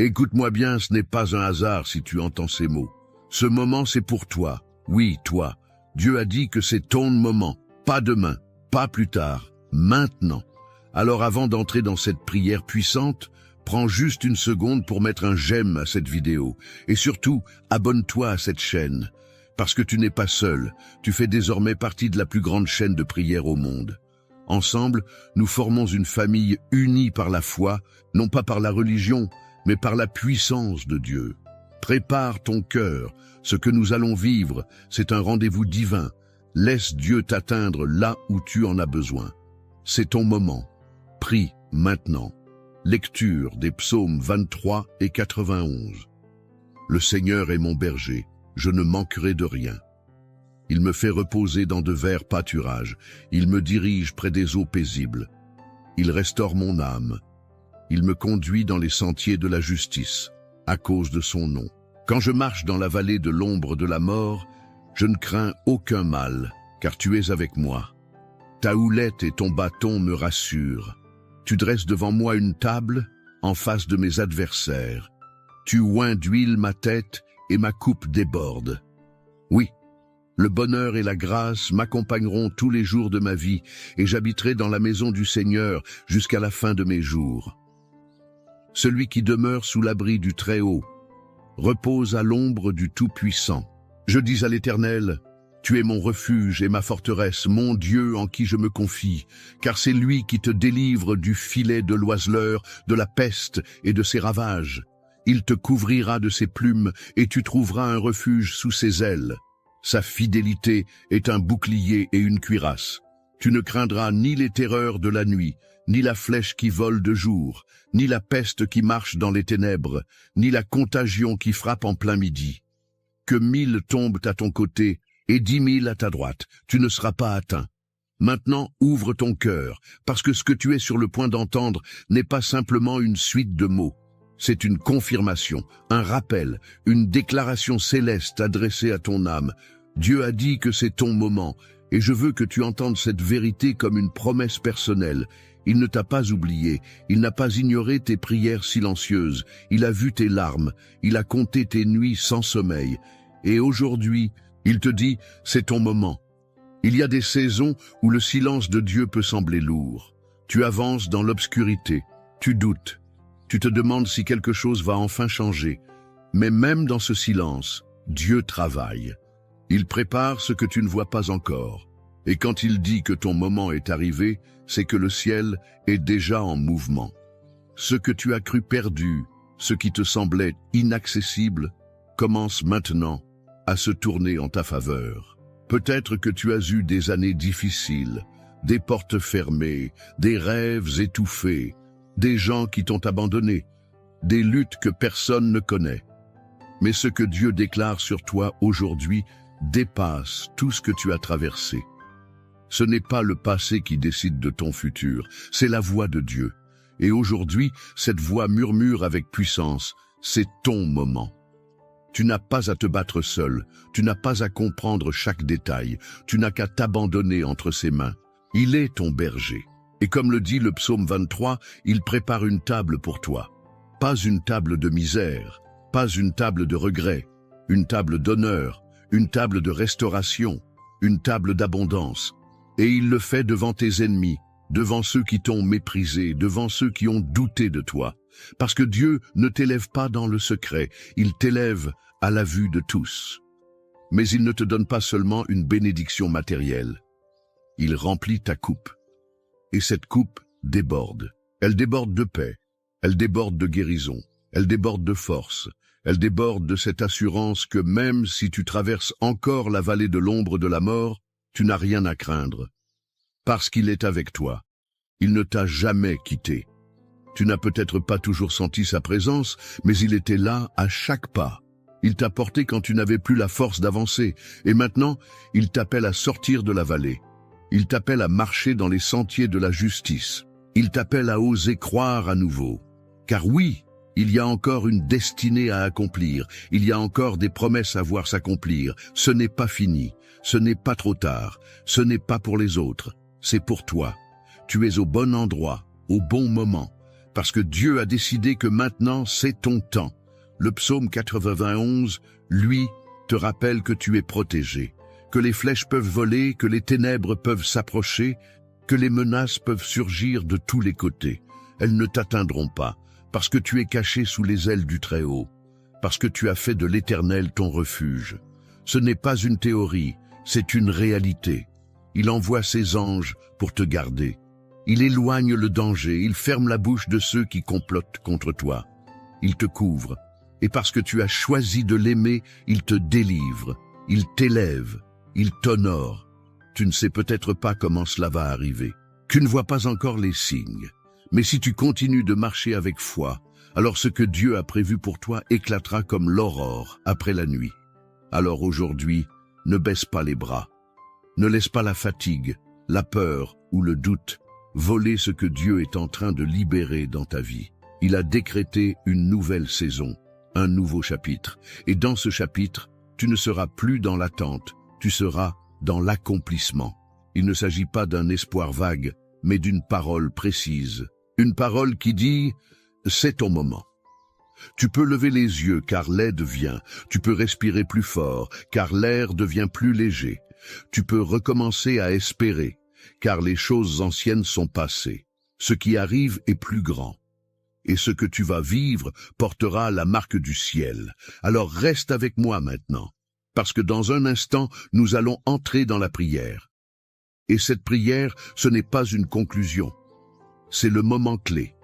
Écoute-moi bien, ce n'est pas un hasard si tu entends ces mots. Ce moment, c'est pour toi. Oui, toi. Dieu a dit que c'est ton moment. Pas demain, pas plus tard, maintenant. Alors avant d'entrer dans cette prière puissante, prends juste une seconde pour mettre un j'aime à cette vidéo. Et surtout, abonne-toi à cette chaîne. Parce que tu n'es pas seul, tu fais désormais partie de la plus grande chaîne de prière au monde. Ensemble, nous formons une famille unie par la foi, non pas par la religion, mais par la puissance de Dieu. Prépare ton cœur, ce que nous allons vivre, c'est un rendez-vous divin. Laisse Dieu t'atteindre là où tu en as besoin. C'est ton moment. Prie maintenant. Lecture des psaumes 23 et 91. Le Seigneur est mon berger, je ne manquerai de rien. Il me fait reposer dans de verts pâturages, il me dirige près des eaux paisibles. Il restaure mon âme. Il me conduit dans les sentiers de la justice, à cause de son nom. Quand je marche dans la vallée de l'ombre de la mort, je ne crains aucun mal, car tu es avec moi. Ta houlette et ton bâton me rassurent. Tu dresses devant moi une table, en face de mes adversaires. Tu oins d'huile ma tête et ma coupe déborde. Oui, le bonheur et la grâce m'accompagneront tous les jours de ma vie, et j'habiterai dans la maison du Seigneur jusqu'à la fin de mes jours. Celui qui demeure sous l'abri du Très-Haut repose à l'ombre du Tout-Puissant. Je dis à l'Éternel, tu es mon refuge et ma forteresse, mon Dieu en qui je me confie, car c'est lui qui te délivre du filet de l'oiseleur, de la peste et de ses ravages. Il te couvrira de ses plumes et tu trouveras un refuge sous ses ailes. Sa fidélité est un bouclier et une cuirasse. Tu ne craindras ni les terreurs de la nuit, ni la flèche qui vole de jour, ni la peste qui marche dans les ténèbres, ni la contagion qui frappe en plein midi. Que 1000 tombent à ton côté et 10 000 à ta droite, tu ne seras pas atteint. Maintenant, ouvre ton cœur, parce que ce que tu es sur le point d'entendre n'est pas simplement une suite de mots. C'est une confirmation, un rappel, une déclaration céleste adressée à ton âme. Dieu a dit que c'est ton moment, et je veux que tu entendes cette vérité comme une promesse personnelle. Il ne t'a pas oublié, il n'a pas ignoré tes prières silencieuses, il a vu tes larmes, il a compté tes nuits sans sommeil. Et aujourd'hui, il te dit, c'est ton moment. Il y a des saisons où le silence de Dieu peut sembler lourd. Tu avances dans l'obscurité, tu doutes. Tu te demandes si quelque chose va enfin changer. Mais même dans ce silence, Dieu travaille. Il prépare ce que tu ne vois pas encore. Et quand il dit que ton moment est arrivé, c'est que le ciel est déjà en mouvement. Ce que tu as cru perdu, ce qui te semblait inaccessible, commence maintenant à se tourner en ta faveur. Peut-être que tu as eu des années difficiles, des portes fermées, des rêves étouffés, des gens qui t'ont abandonné, des luttes que personne ne connaît. Mais ce que Dieu déclare sur toi aujourd'hui dépasse tout ce que tu as traversé. Ce n'est pas le passé qui décide de ton futur, c'est la voix de Dieu. Et aujourd'hui, cette voix murmure avec puissance, c'est ton moment. Tu n'as pas à te battre seul, tu n'as pas à comprendre chaque détail, tu n'as qu'à t'abandonner entre ses mains. Il est ton berger. Et comme le dit le psaume 23, il prépare une table pour toi. Pas une table de misère, pas une table de regret, une table d'honneur, une table de restauration, une table d'abondance. Et il le fait devant tes ennemis, devant ceux qui t'ont méprisé, devant ceux qui ont douté de toi. Parce que Dieu ne t'élève pas dans le secret, il t'élève à la vue de tous. Mais il ne te donne pas seulement une bénédiction matérielle. Il remplit ta coupe. Et cette coupe déborde. Elle déborde de paix, elle déborde de guérison, elle déborde de force, elle déborde de cette assurance que même si tu traverses encore la vallée de l'ombre de la mort, tu n'as rien à craindre. Parce qu'il est avec toi. Il ne t'a jamais quitté. Tu n'as peut-être pas toujours senti sa présence, mais il était là à chaque pas. Il t'a porté quand tu n'avais plus la force d'avancer, et maintenant, il t'appelle à sortir de la vallée. Il t'appelle à marcher dans les sentiers de la justice. Il t'appelle à oser croire à nouveau. Car oui, il y a encore une destinée à accomplir. Il y a encore des promesses à voir s'accomplir. Ce n'est pas fini. Ce n'est pas trop tard. Ce n'est pas pour les autres. C'est pour toi. Tu es au bon endroit, au bon moment. parce que Dieu a décidé que maintenant c'est ton temps. Le psaume 91, lui, te rappelle que tu es protégé, que les flèches peuvent voler, que les ténèbres peuvent s'approcher, que les menaces peuvent surgir de tous les côtés. Elles ne t'atteindront pas, parce que tu es caché sous les ailes du Très-Haut, parce que tu as fait de l'Éternel ton refuge. Ce n'est pas une théorie, c'est une réalité. Il envoie ses anges pour te garder. Il éloigne le danger, il ferme la bouche de ceux qui complotent contre toi. Il te couvre, et parce que tu as choisi de l'aimer, il te délivre, il t'élève, il t'honore. Tu ne sais peut-être pas comment cela va arriver. Tu ne vois pas encore les signes. Mais si tu continues de marcher avec foi, alors ce que Dieu a prévu pour toi éclatera comme l'aurore après la nuit. Alors aujourd'hui, ne baisse pas les bras. Ne laisse pas la fatigue, la peur ou le doute voler ce que Dieu est en train de libérer dans ta vie. Il a décrété une nouvelle saison, un nouveau chapitre. Et dans ce chapitre, tu ne seras plus dans l'attente, tu seras dans l'accomplissement. Il ne s'agit pas d'un espoir vague, mais d'une parole précise. Une parole qui dit « c'est ton moment ». Tu peux lever les yeux car l'aide vient. Tu peux respirer plus fort car l'air devient plus léger. Tu peux recommencer à espérer car les choses anciennes sont passées. Ce qui arrive est plus grand. Et ce que tu vas vivre portera la marque du ciel. Alors reste avec moi maintenant, parce que dans un instant, nous allons entrer dans la prière. Et cette prière, ce n'est pas une conclusion. C'est le moment clé.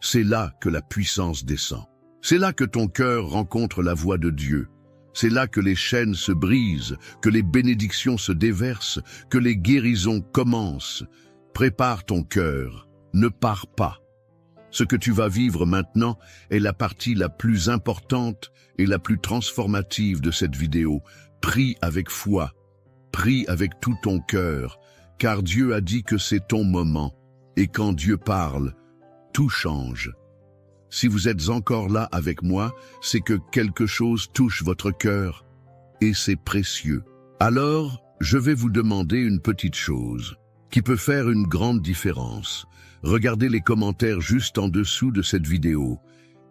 C'est là que la puissance descend. C'est là que ton cœur rencontre la voix de Dieu. C'est là que les chaînes se brisent, que les bénédictions se déversent, que les guérisons commencent. Prépare ton cœur, ne pars pas. Ce que tu vas vivre maintenant est la partie la plus importante et la plus transformative de cette vidéo. Prie avec foi, prie avec tout ton cœur, car Dieu a dit que c'est ton moment. Et quand Dieu parle, tout change. Si vous êtes encore là avec moi, c'est que quelque chose touche votre cœur, et c'est précieux. Alors, je vais vous demander une petite chose, qui peut faire une grande différence. Regardez les commentaires juste en dessous de cette vidéo.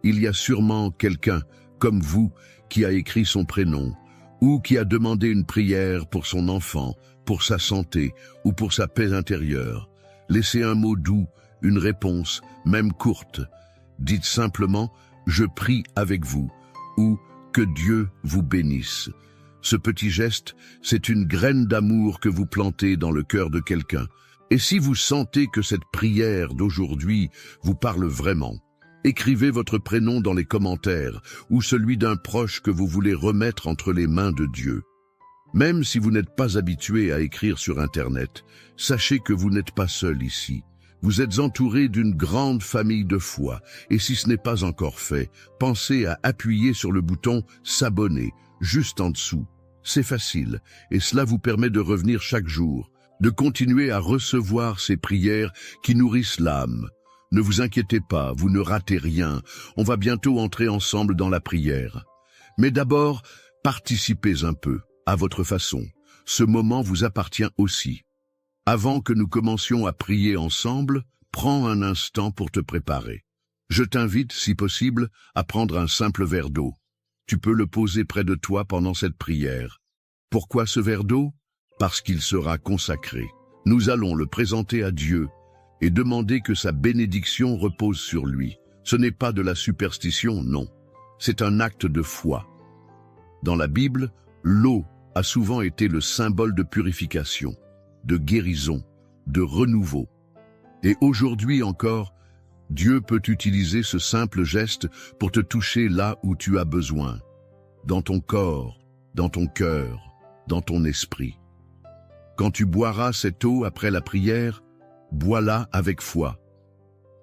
Il y a sûrement quelqu'un, comme vous, qui a écrit son prénom, ou qui a demandé une prière pour son enfant, pour sa santé, ou pour sa paix intérieure. Laissez un mot doux, une réponse, même courte. Dites simplement « Je prie avec vous » ou « Que Dieu vous bénisse ». Ce petit geste, c'est une graine d'amour que vous plantez dans le cœur de quelqu'un. Et si vous sentez que cette prière d'aujourd'hui vous parle vraiment, écrivez votre prénom dans les commentaires ou celui d'un proche que vous voulez remettre entre les mains de Dieu. Même si vous n'êtes pas habitué à écrire sur Internet, sachez que vous n'êtes pas seul ici. Vous êtes entouré d'une grande famille de foi, et si ce n'est pas encore fait, pensez à appuyer sur le bouton « S'abonner » juste en dessous. C'est facile, et cela vous permet de revenir chaque jour, de continuer à recevoir ces prières qui nourrissent l'âme. Ne vous inquiétez pas, vous ne ratez rien, on va bientôt entrer ensemble dans la prière. Mais d'abord, participez un peu, à votre façon. Ce moment vous appartient aussi. Avant que nous commencions à prier ensemble, prends un instant pour te préparer. Je t'invite, si possible, à prendre un simple verre d'eau. Tu peux le poser près de toi pendant cette prière. Pourquoi ce verre d'eau? Parce qu'il sera consacré. Nous allons le présenter à Dieu et demander que sa bénédiction repose sur lui. Ce n'est pas de la superstition, non. C'est un acte de foi. Dans la Bible, l'eau a souvent été le symbole de purification, de guérison, de renouveau. Et aujourd'hui encore, Dieu peut utiliser ce simple geste pour te toucher là où tu as besoin, dans ton corps, dans ton cœur, dans ton esprit. Quand tu boiras cette eau après la prière, bois-la avec foi,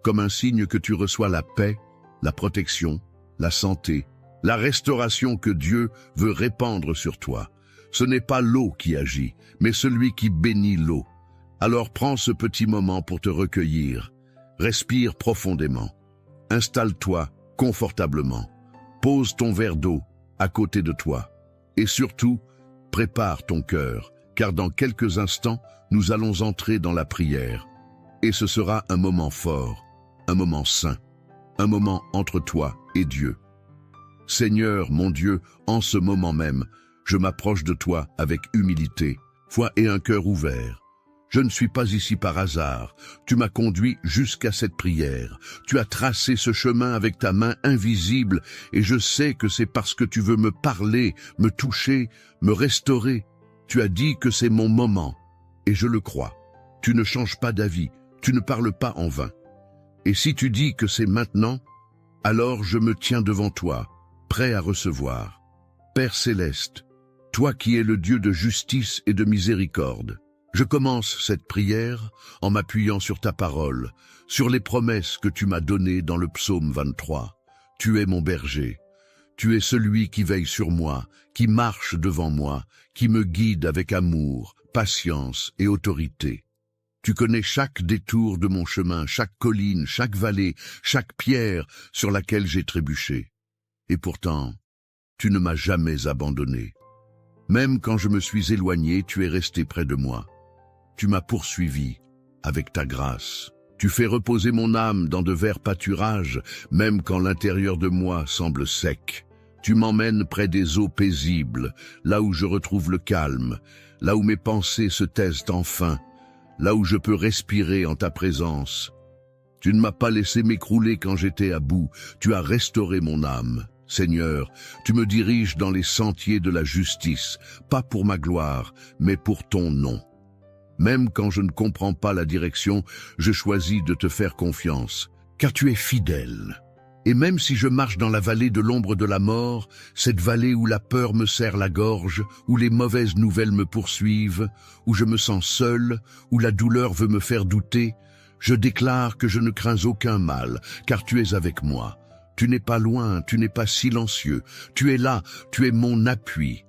comme un signe que tu reçois la paix, la protection, la santé, la restauration que Dieu veut répandre sur toi. Ce n'est pas l'eau qui agit, mais celui qui bénit l'eau. Alors prends ce petit moment pour te recueillir. Respire profondément. Installe-toi confortablement. Pose ton verre d'eau à côté de toi. Et surtout, prépare ton cœur, car dans quelques instants, nous allons entrer dans la prière. Et ce sera un moment fort, un moment saint. un moment entre toi et Dieu. Seigneur, mon Dieu, en ce moment même, je m'approche de toi avec humilité, foi et un cœur ouvert. Je ne suis pas ici par hasard. Tu m'as conduit jusqu'à cette prière. Tu as tracé ce chemin avec ta main invisible et je sais que c'est parce que tu veux me parler, me toucher, me restaurer. Tu as dit que c'est mon moment et je le crois. Tu ne changes pas d'avis, tu ne parles pas en vain. Et si tu dis que c'est maintenant, alors je me tiens devant toi, prêt à recevoir. Père céleste, toi qui es le Dieu de justice et de miséricorde, je commence cette prière en m'appuyant sur ta parole, sur les promesses que tu m'as données dans le psaume 23. Tu es mon berger, tu es celui qui veille sur moi, qui marche devant moi, qui me guide avec amour, patience et autorité. Tu connais chaque détour de mon chemin, chaque colline, chaque vallée, chaque pierre sur laquelle j'ai trébuché. Et pourtant, tu ne m'as jamais abandonné. Même quand je me suis éloigné, tu es resté près de moi. Tu m'as poursuivi avec ta grâce. Tu fais reposer mon âme dans de verts pâturages, même quand l'intérieur de moi semble sec. Tu m'emmènes près des eaux paisibles, là où je retrouve le calme, là où mes pensées se taisent enfin, là où je peux respirer en ta présence. Tu ne m'as pas laissé m'écrouler quand j'étais à bout, tu as restauré mon âme. Seigneur, tu me diriges dans les sentiers de la justice, pas pour ma gloire, mais pour ton nom. Même quand je ne comprends pas la direction, je choisis de te faire confiance, car tu es fidèle. Et même si je marche dans la vallée de l'ombre de la mort, cette vallée où la peur me serre la gorge, où les mauvaises nouvelles me poursuivent, où je me sens seul, où la douleur veut me faire douter, je déclare que je ne crains aucun mal, car tu es avec moi. Tu n'es pas loin, tu n'es pas silencieux, tu es là, tu es mon appui.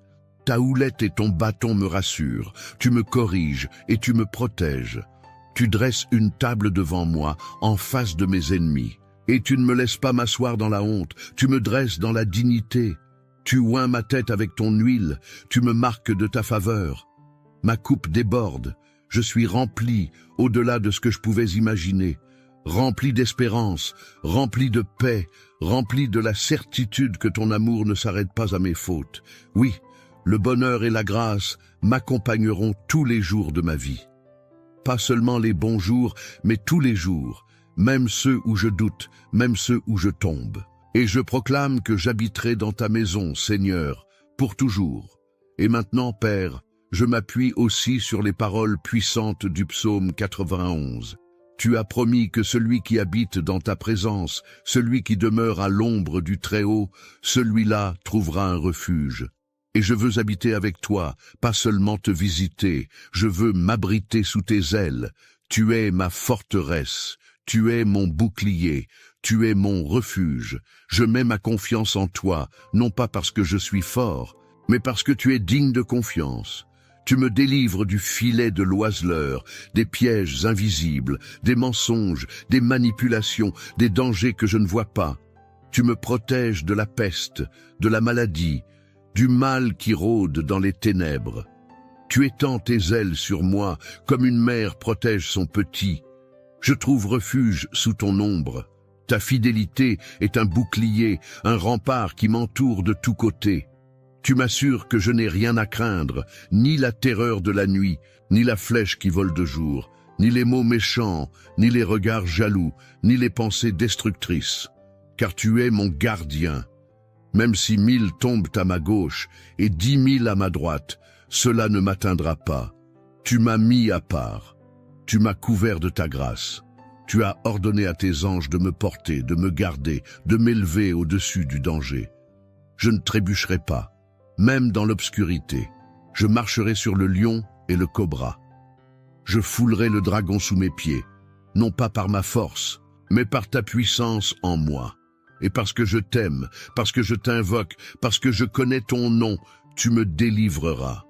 Ta houlette et ton bâton me rassurent, tu me corriges et tu me protèges. Tu dresses une table devant moi, en face de mes ennemis. Et tu ne me laisses pas m'asseoir dans la honte, tu me dresses dans la dignité. Tu oins ma tête avec ton huile, tu me marques de ta faveur. Ma coupe déborde, je suis rempli au-delà de ce que je pouvais imaginer. Rempli d'espérance, rempli de paix, rempli de la certitude que ton amour ne s'arrête pas à mes fautes. Oui, le bonheur et la grâce m'accompagneront tous les jours de ma vie. Pas seulement les bons jours, mais tous les jours, même ceux où je doute, même ceux où je tombe. Et je proclame que j'habiterai dans ta maison, Seigneur, pour toujours. Et maintenant, Père, je m'appuie aussi sur les paroles puissantes du psaume 91. Tu as promis que celui qui habite dans ta présence, celui qui demeure à l'ombre du Très-Haut, celui-là trouvera un refuge. Et je veux habiter avec toi, pas seulement te visiter, je veux m'abriter sous tes ailes. Tu es ma forteresse, tu es mon bouclier, tu es mon refuge. Je mets ma confiance en toi, non pas parce que je suis fort, mais parce que tu es digne de confiance. Tu me délivres du filet de l'oiseleur, des pièges invisibles, des mensonges, des manipulations, des dangers que je ne vois pas. Tu me protèges de la peste, de la maladie, du mal qui rôde dans les ténèbres. Tu étends tes ailes sur moi comme une mère protège son petit. Je trouve refuge sous ton ombre. Ta fidélité est un bouclier, un rempart qui m'entoure de tous côtés. Tu m'assures que je n'ai rien à craindre, ni la terreur de la nuit, ni la flèche qui vole de jour, ni les mots méchants, ni les regards jaloux, ni les pensées destructrices. Car tu es mon gardien. Même si 1000 tombent à ma gauche et 10 000 à ma droite, cela ne m'atteindra pas. Tu m'as mis à part. Tu m'as couvert de ta grâce. Tu as ordonné à tes anges de me porter, de me garder, de m'élever au-dessus du danger. Je ne trébucherai pas, même dans l'obscurité. Je marcherai sur le lion et le cobra. Je foulerai le dragon sous mes pieds, non pas par ma force, mais par ta puissance en moi. Et parce que je t'aime, parce que je t'invoque, parce que je connais ton nom, tu me délivreras.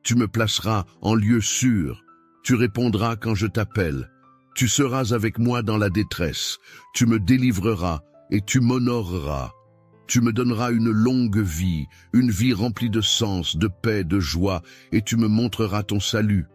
Tu me placeras en lieu sûr. Tu répondras quand je t'appelle. Tu seras avec moi dans la détresse. Tu me délivreras et tu m'honoreras. Tu me donneras une longue vie, une vie remplie de sens, de paix, de joie, et tu me montreras ton salut.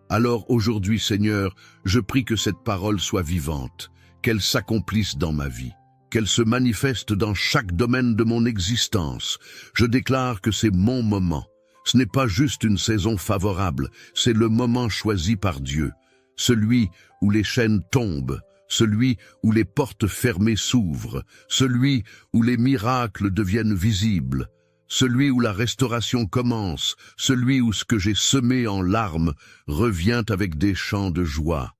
Alors aujourd'hui, Seigneur, je prie que cette parole soit vivante, qu'elle s'accomplisse dans ma vie. qu'elle se manifeste dans chaque domaine de mon existence. Je déclare que c'est mon moment. Ce n'est pas juste une saison favorable, c'est le moment choisi par Dieu. Celui où les chaînes tombent, celui où les portes fermées s'ouvrent, celui où les miracles deviennent visibles, celui où la restauration commence, celui où ce que j'ai semé en larmes revient avec des chants de joie.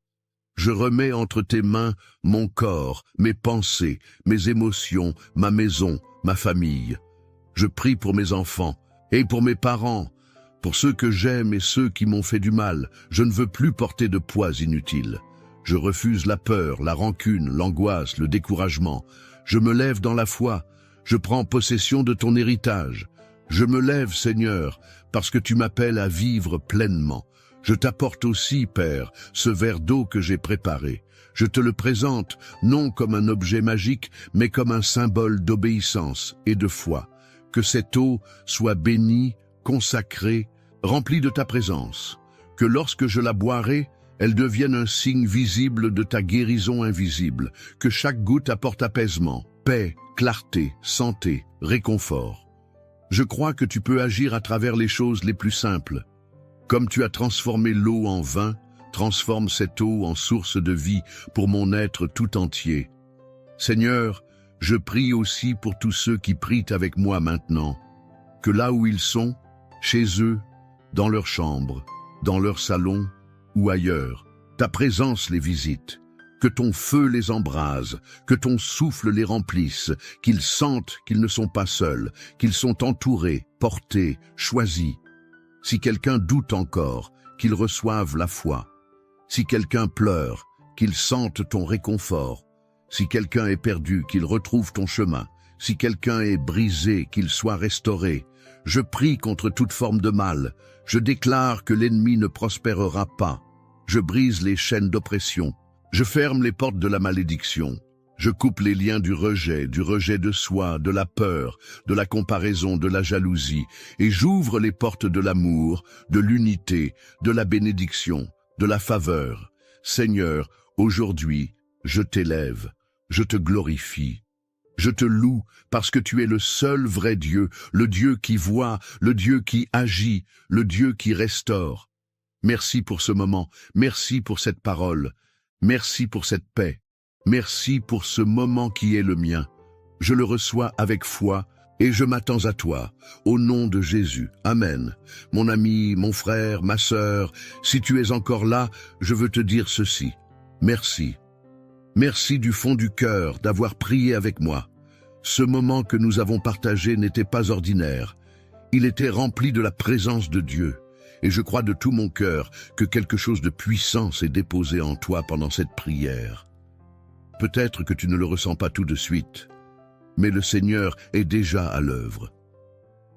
Je remets entre tes mains mon corps, mes pensées, mes émotions, ma maison, ma famille. Je prie pour mes enfants et pour mes parents, pour ceux que j'aime et ceux qui m'ont fait du mal. Je ne veux plus porter de poids inutiles. Je refuse la peur, la rancune, l'angoisse, le découragement. Je me lève dans la foi. Je prends possession de ton héritage. Je me lève, Seigneur, parce que tu m'appelles à vivre pleinement. Je t'apporte aussi, Père, ce verre d'eau que j'ai préparé. Je te le présente, non comme un objet magique, mais comme un symbole d'obéissance et de foi. Que cette eau soit bénie, consacrée, remplie de ta présence. Que lorsque je la boirai, elle devienne un signe visible de ta guérison invisible. Que chaque goutte apporte apaisement, paix, clarté, santé, réconfort. Je crois que tu peux agir à travers les choses les plus simples. Comme tu as transformé l'eau en vin, transforme cette eau en source de vie pour mon être tout entier. Seigneur, je prie aussi pour tous ceux qui prient avec moi maintenant, que là où ils sont, chez eux, dans leur chambre, dans leur salon ou ailleurs, ta présence les visite, que ton feu les embrase, que ton souffle les remplisse, qu'ils sentent qu'ils ne sont pas seuls, qu'ils sont entourés, portés, choisis. Si quelqu'un doute encore, qu'il reçoive la foi. Si quelqu'un pleure, qu'il sente ton réconfort. Si quelqu'un est perdu, qu'il retrouve ton chemin. Si quelqu'un est brisé, qu'il soit restauré. Je prie contre toute forme de mal. Je déclare que l'ennemi ne prospérera pas. Je brise les chaînes d'oppression. Je ferme les portes de la malédiction. Je coupe les liens du rejet de soi, de la peur, de la comparaison, de la jalousie, et j'ouvre les portes de l'amour, de l'unité, de la bénédiction, de la faveur. Seigneur, aujourd'hui, je t'élève, je te glorifie. Je te loue parce que tu es le seul vrai Dieu, le Dieu qui voit, le Dieu qui agit, le Dieu qui restaure. Merci pour ce moment, merci pour cette parole, merci pour cette paix. Merci pour ce moment qui est le mien. Je le reçois avec foi et je m'attends à toi. Au nom de Jésus. Amen. Mon ami, mon frère, ma sœur, si tu es encore là, je veux te dire ceci. Merci. Merci du fond du cœur d'avoir prié avec moi. Ce moment que nous avons partagé n'était pas ordinaire. Il était rempli de la présence de Dieu. Et je crois de tout mon cœur que quelque chose de puissant s'est déposé en toi pendant cette prière. Peut-être que tu ne le ressens pas tout de suite, mais le Seigneur est déjà à l'œuvre.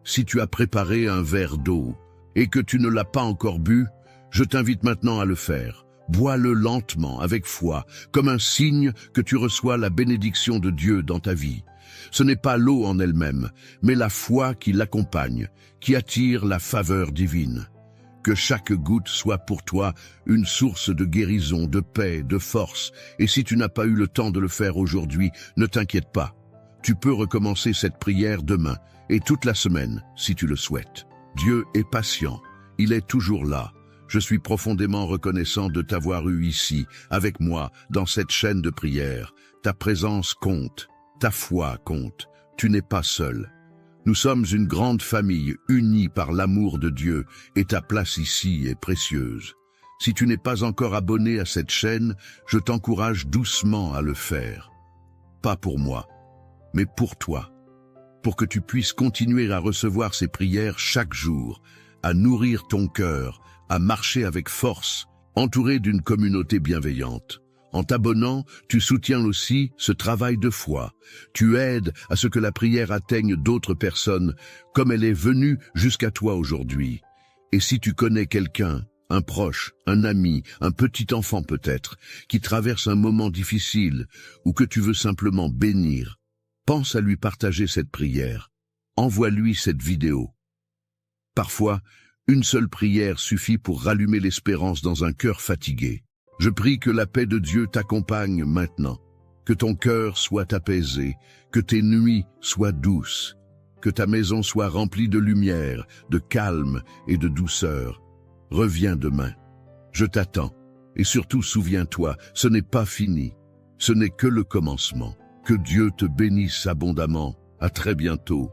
Si tu as préparé un verre d'eau et que tu ne l'as pas encore bu, je t'invite maintenant à le faire. Bois-le lentement, avec foi, comme un signe que tu reçois la bénédiction de Dieu dans ta vie. Ce n'est pas l'eau en elle-même, mais la foi qui l'accompagne, qui attire la faveur divine. Que chaque goutte soit pour toi une source de guérison, de paix, de force. Et si tu n'as pas eu le temps de le faire aujourd'hui, ne t'inquiète pas. Tu peux recommencer cette prière demain et toute la semaine, si tu le souhaites. Dieu est patient. Il est toujours là. Je suis profondément reconnaissant de t'avoir eu ici, avec moi, dans cette chaîne de prière. Ta présence compte. Ta foi compte. Tu n'es pas seul. Nous sommes une grande famille, unie par l'amour de Dieu, et ta place ici est précieuse. Si tu n'es pas encore abonné à cette chaîne, je t'encourage doucement à le faire. Pas pour moi, mais pour toi, pour que tu puisses continuer à recevoir ces prières chaque jour, à nourrir ton cœur, à marcher avec force, entouré d'une communauté bienveillante. En t'abonnant, tu soutiens aussi ce travail de foi. Tu aides à ce que la prière atteigne d'autres personnes, comme elle est venue jusqu'à toi aujourd'hui. Et si tu connais quelqu'un, un proche, un ami, un petit enfant peut-être, qui traverse un moment difficile, ou que tu veux simplement bénir, pense à lui partager cette prière. Envoie-lui cette vidéo. Parfois, une seule prière suffit pour rallumer l'espérance dans un cœur fatigué. Je prie que la paix de Dieu t'accompagne maintenant. Que ton cœur soit apaisé, que tes nuits soient douces, que ta maison soit remplie de lumière, de calme et de douceur. Reviens demain. Je t'attends. Et surtout, souviens-toi, ce n'est pas fini. Ce n'est que le commencement. Que Dieu te bénisse abondamment. À très bientôt.